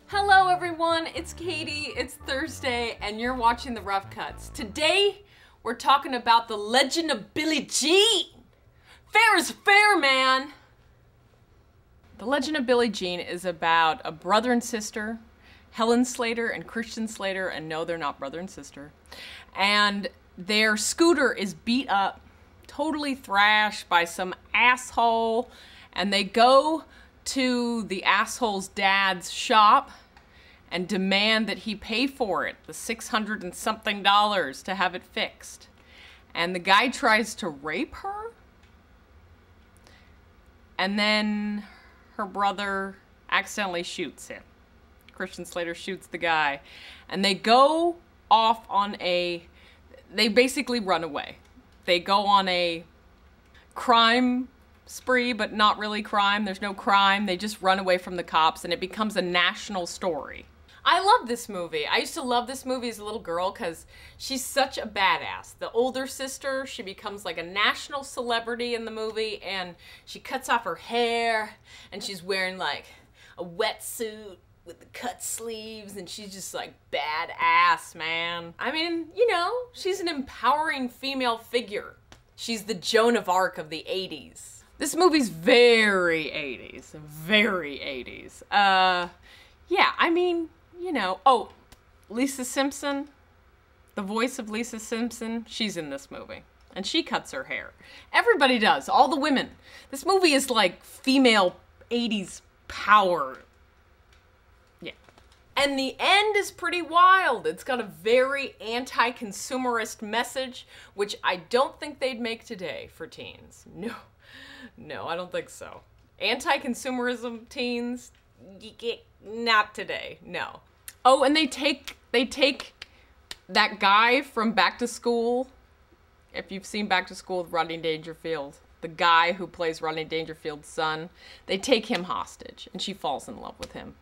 Hello everyone, it's Katie, it's Thursday, and you're watching The Rough Cuts. Today, we're talking about the legend of Billie Jean. Fair is fair, man. The Legend of Billie Jean is about a brother and sister, Helen Slater and Christian Slater, and no, they're not brother and sister. And their scooter is beat up, totally thrashed by some asshole, and they go to the asshole's dad's shop and demand that he pay for it, the $600 and something to have it fixed. And the guy tries to rape her, and then her brother accidentally shoots him. Christian Slater shoots the guy, and they go off on they basically run away. They go on a crime spree, but not really crime. There's no crime. They just run away from the cops, and it becomes a national story. I love this movie. I used to love this movie as a little girl because she's such a badass. The older sister, she becomes like a national celebrity in the movie, and she cuts off her hair, and she's wearing like a wetsuit with the cut sleeves, and she's just like badass, man. I mean, you know, she's an empowering female figure. She's the Joan of Arc of the 80s. This movie's very 80s, very 80s. Yeah, I mean, you know, oh, Lisa Simpson, the voice of Lisa Simpson, she's in this movie. And she cuts her hair. Everybody does, all the women. This movie is like female 80s power. Yeah. And the end is pretty wild. It's got a very anti-consumerist message, which I don't think they'd make today for teens. No, I don't think so. Anti-consumerism teens, not today, no. Oh, and they take that guy from Back to School. If you've seen Back to School with Rodney Dangerfield, the guy who plays Rodney Dangerfield's son, they take him hostage, and she falls in love with him.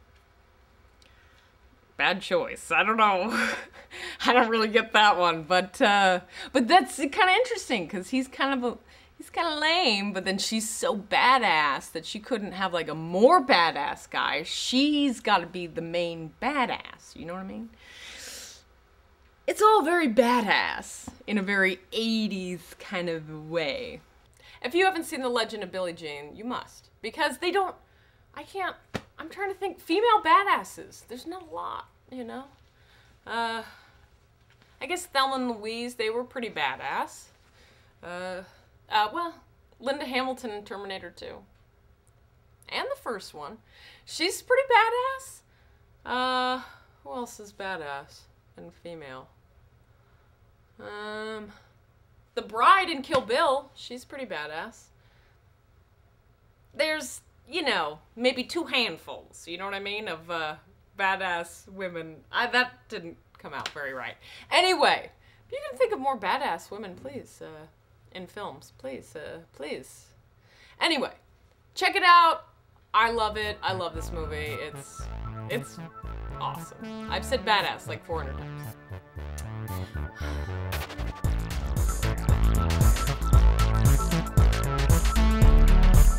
Bad choice. I don't know. I don't really get that one, but that's kind of interesting because he's kind of lame, but then she's so badass that she couldn't have like a more badass guy. She's got to be the main badass. You know what I mean? It's all very badass in a very 80s kind of way. If you haven't seen The Legend of Billie Jean, you must, because I'm trying to think female badasses. There's not a lot, you know? I guess Thelma and Louise, they were pretty badass. Well, Linda Hamilton in Terminator 2. And the first one. She's pretty badass. Who else is badass and female? The bride in Kill Bill, she's pretty badass. There's, you know, maybe 2 handfuls, you know what I mean, of badass women. That didn't come out very right. Anyway, if you can think of more badass women, please, in films, please, please. Anyway, check it out. I love it. I love this movie. It's awesome. I've said badass like 400 times.